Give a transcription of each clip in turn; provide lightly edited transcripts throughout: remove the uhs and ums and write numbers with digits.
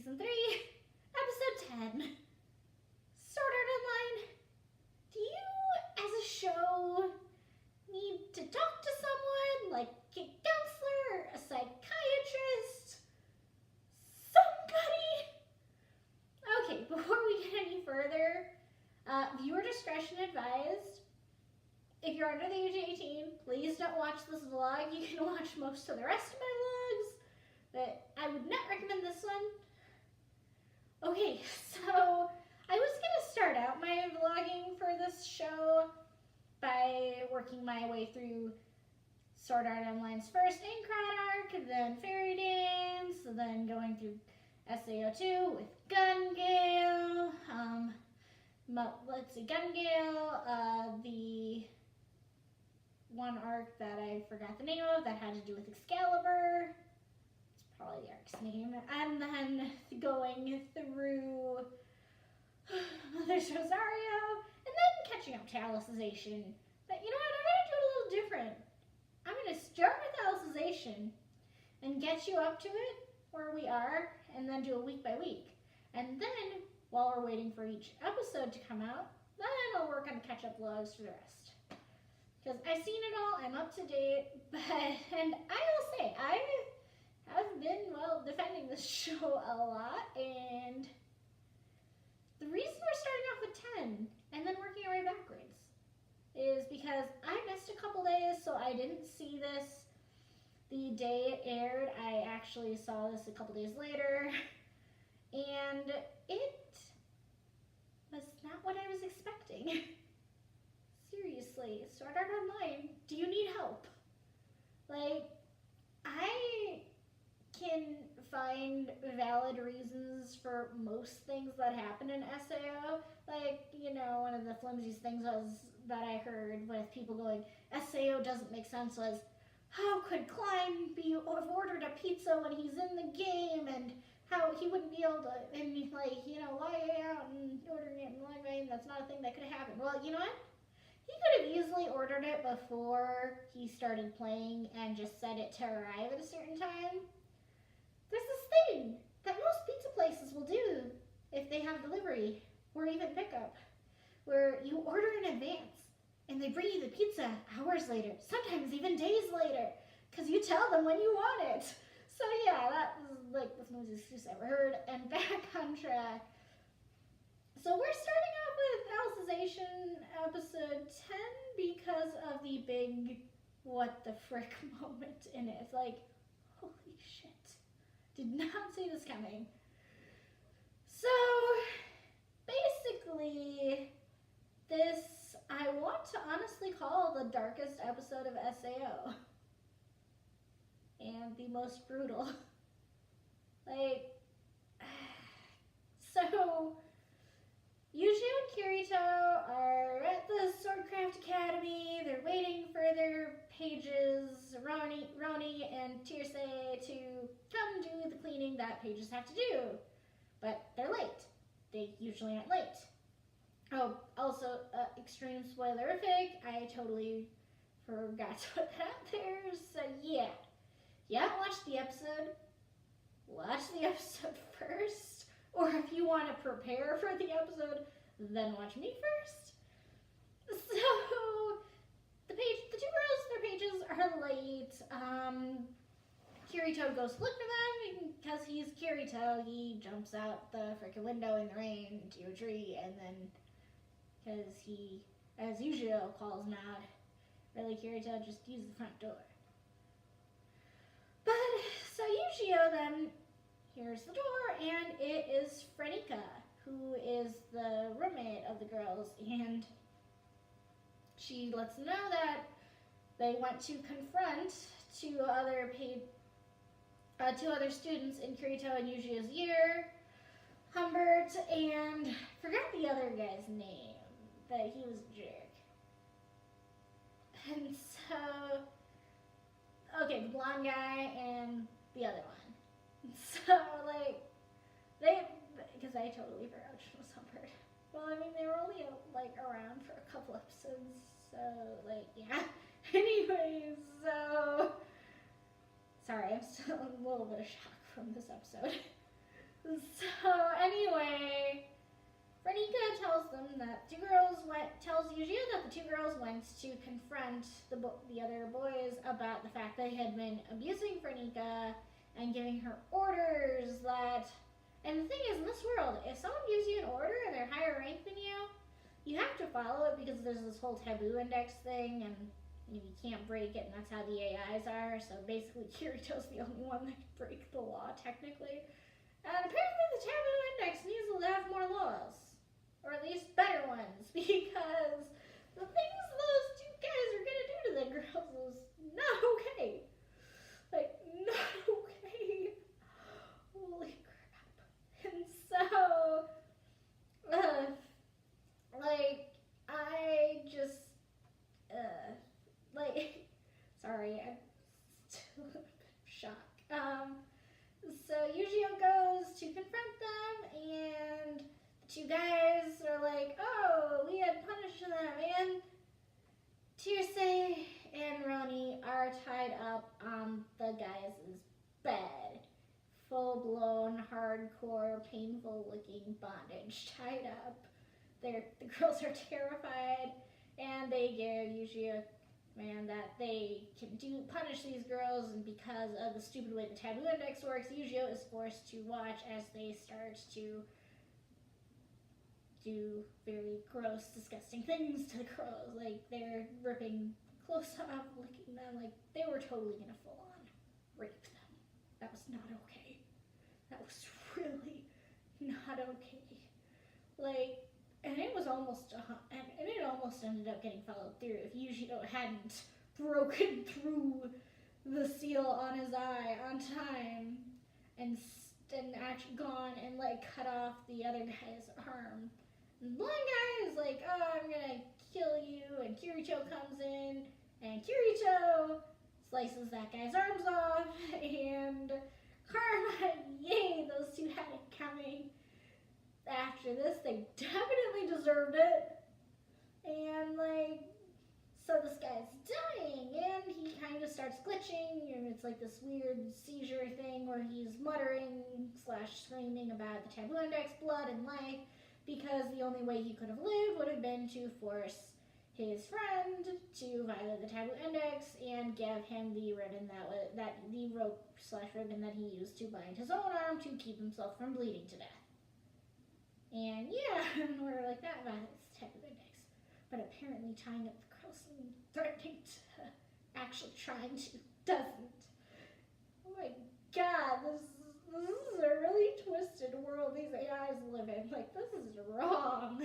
Season 3, Episode 10. Sword Art Online. Do you, as a show, need to talk to someone, like a counselor, a psychiatrist, somebody? Okay, before we get any further, viewer discretion advised. If you're under the age of 18, please don't watch this vlog. You can watch most of the rest of my vlogs, but I would not recommend this one. Okay, so I was gonna start out my vlogging for this show by working my way through Sword Art Online's first Inkrat arc, then Fairy Dance, then going through SAO 2 with Gun Gale, let's see, Gun Gale, the one arc that I forgot the name of that had to do with Excalibur, it's probably the arc's name, and then going through there's Rosario, and then catching up to Alicization. But you know what, I'm gonna do it a little different. I'm gonna start with Alicization and get you up to it where we are, and then do a week by week. And then, while we're waiting for each episode to come out, then I'll work on catch-up vlogs for the rest. Because I've seen it all, I'm up to date, and I will say, I have been, well, defending this show a lot, and the reason we're starting off with 10, and then working our way backwards, is because I missed a couple days, so I didn't see this the day it aired. I actually saw this a couple days later, and it was not what I was expecting. Seriously, Sword Art Online, do you need help? Like, I can find valid reasons for most things that happen in SAO. Like, you know, one of the flimsiest things was that I heard with people going, SAO doesn't make sense, was, how could Klein have ordered a pizza when he's in the game, and how he wouldn't be able to, and like, you know, lie out and ordering it in line vein, that's not a thing that could have happened. Well, you know what? He could have easily ordered it before he started playing and just set it to arrive at a certain time. There's this thing that most pizza places will do if they have delivery or even pickup, where you order in advance and they bring you the pizza hours later, sometimes even days later, because you tell them when you want it. So yeah, that was like the most excuse I ever heard. And back on track. So we're starting off with Alicization episode 10 because of the big what the frick moment in it. It's like, holy shit. Did not see this coming. So basically, this I want to honestly call the darkest episode of SAO. And the most brutal. Like, so Yuji and Kirito are at the Swordcraft Academy. They're waiting for their pages, Roni and Tearsay, to come do the cleaning that pages have to do. But they're late. They usually aren't late. Oh, also, extreme spoilerific. I totally forgot to put that out there. So yeah. You haven't watched the episode, watch the episode first. Or if you want to prepare for the episode, then watch me first. So, the two girls, their pages are late. Kirito goes to look for them because he's Kirito. He jumps out the freaking window in the rain into a tree, and then, because he, as usual, calls him out. Really, Kirito, just use the front door. But, so Yujio then hears the door, and it is Frenika, who is the roommate of the girls, and she lets them know that they went to confront two other students in Kirito and Yujio's year, Humbert, and forgot the other guy's name, but he was a jerk. And so, okay, the blonde guy and the other one. So, like, because I totally forgot which was Humbert. Well, I mean, they were only, like, around for a couple episodes, so, like, yeah. Anyways, so, sorry, I'm still in a little bit of shock from this episode. So anyway, Renika tells them that tells Yujiro that the two girls went to confront the other boys about the fact they had been abusing Renika and giving her orders that. And the thing is, in this world, if someone gives you an order and they're higher ranked than you have to follow it because there's this whole taboo index thing, and you can't break it, and that's how the AIs are. So basically, Kirito's the only one that can break the law, technically. And apparently the taboo index needs to have more laws. Or at least better ones. Because the things those two guys are going to do to the girls is not okay. Like, not okay. Holy crap. And so, I just, sorry, I'm still a bit shocked. So Yujiro goes to confront them, and the two guys are like, oh, we had punished them, and Tirse and Roni are tied up on the guys' bed. Full-blown, hardcore, painful-looking bondage, tied up. The girls are terrified, and they give Yujiro that they can punish these girls, and because of the stupid way the taboo index works, Yujiro is forced to watch as they start to do very gross, disgusting things to the girls. Like, they're ripping clothes off, licking them, like they were totally gonna full-on rape them. That was not okay. That was really not okay. Like, and it was almost, and it almost ended up getting followed through if Yujiro hadn't broken through the seal on his eye on time and actually gone and cut off the other guy's arm. And one guy is like, oh, I'm gonna kill you, and Kirito comes in, and Kirito slices that guy's arms off, and karma, yay, those two had it coming. After this, they definitely deserved it. And, so this guy's dying, and he kind of starts glitching, and it's like this weird seizure thing where he's muttering / screaming about the taboo index, blood, and life, because the only way he could have lived would have been to force his friend to violate the taboo index and give him the ribbon the rope / ribbon that he used to bind his own arm to keep himself from bleeding to death. And yeah, and we're like, that violates the taboo index. But apparently tying up the girls and threatening to actually trying to doesn't. Oh my god, this is a really twisted world these AIs live in. Like, this is wrong.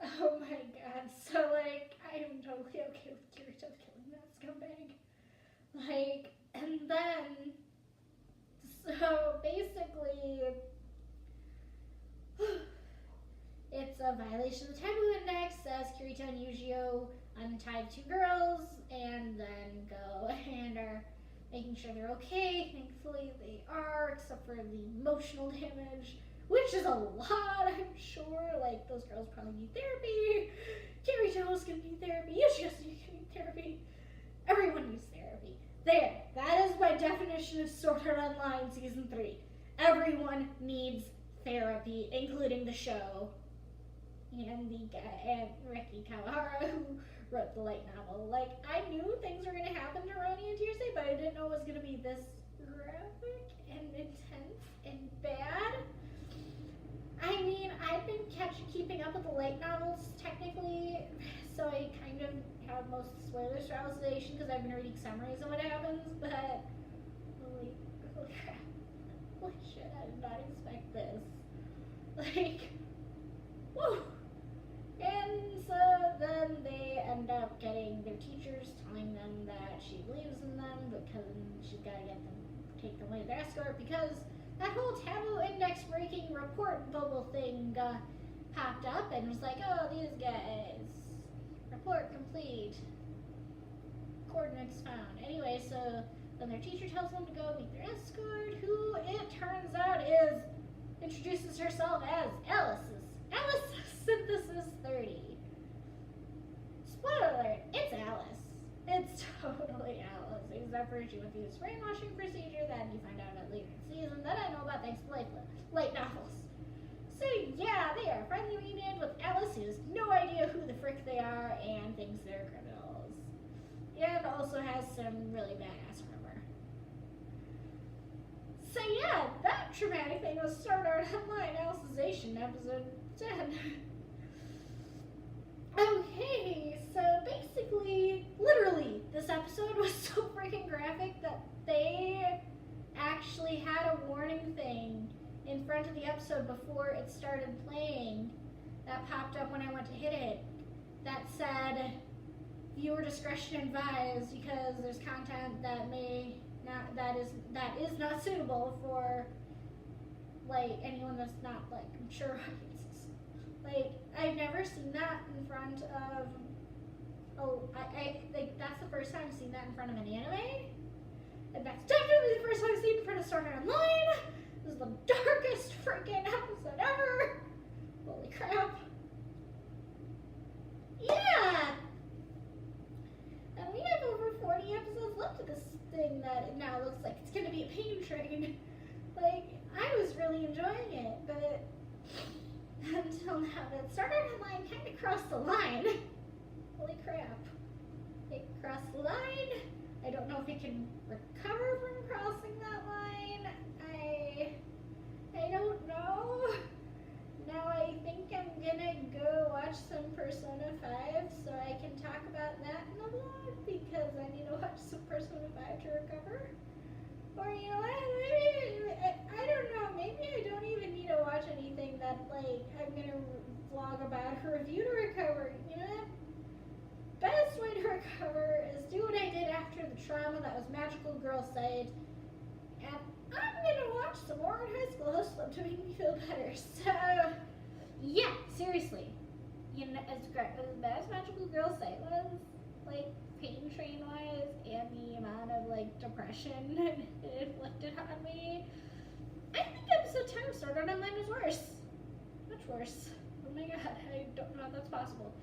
Oh my god. So, I am totally okay with Kirito killing that scumbag. And then, so basically, it's a violation of the taboo index as Kirito and Yujiro untie two girls and then go and are making sure they're okay. Thankfully they are, except for the emotional damage, which is a lot, I'm sure. Those girls probably need therapy. Kirito's gonna need therapy. Yujio's gonna need therapy. Everyone needs therapy. There. That is my definition of Sword Art Online Season 3. Everyone needs therapy, including the show, and the guy, and Riki Kawahara, who wrote the light novel. I knew things were going to happen to Roni and Tirse, but I didn't know it was going to be this graphic and intense and bad. I mean, I've been keeping up with the light novels, technically, so I kind of have most spoilers for Alicization, because I've been reading summaries of what happens, but holy crap. Holy shit, I did not expect this. Woo! And so then they end up getting their teachers telling them that she believes in them, because she's got to take them away to their escort, because that whole taboo index breaking report bubble thing popped up and was like, oh, these guys, report complete, coordinates found. Anyway, so then their teacher tells them to go meet their escort, who it turns out introduces herself as Alice Synthesis 30. Spoiler alert, it's Alice. It's totally Alice, except for murdered you with this brainwashing procedure that you find out about later in the season that I know about thanks to light novels. So yeah, they are finally reunited with Alice, who has no idea who the frick they are and thinks they're criminals. And also has some really badass armor. So yeah, that traumatic thing was Sword Art Online Alicization episode 10. Okay, so basically, literally, this episode was so freaking graphic that they actually had a warning thing in front of the episode before it started playing that popped up when I went to hit it that said viewer discretion advised because there's content that is not suitable for like anyone that's not like mature audiences. Like, I've never seen that in front of that's the first time I've seen that in front of an anime. And that's definitely the first time I've seen it in front of Sword Art Online. This is the darkest freaking episode ever. Holy crap. Yeah! And we have over 40 episodes left of this thing that it now looks like it's gonna be a pain train. Like, I was really enjoying it, but until now, that Sword Art Online kind of crossed the line. Holy crap. It crossed the line. I don't know if it can recover from crossing that line. I don't know. Now I think I'm gonna go watch some Persona 5 so I can talk about that in the vlog because I need to watch some Persona 5 to recover. Or you know what, maybe, I don't know, maybe I don't even need to watch anything that like I'm gonna vlog about a review to recover, you know? Best way to recover is do what I did after the trauma that was Magical Girl Sight, and I'm gonna watch some more in High School Host Club to make me feel better. So yeah, seriously, you know, as bad as Magical Girl Sight was, like pain train wise, and the amount of like depression it inflicted on me, I think episode 10 of Sword Art Online is worse. Much worse. Oh my god, I don't know if that's possible.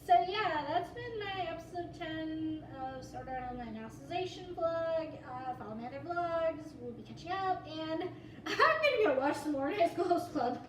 So yeah, that's been my episode 10 of Sword Art Online Alicization vlog. Follow my other vlogs, we'll be catching up, and I'm gonna go watch some more in High School Host Club.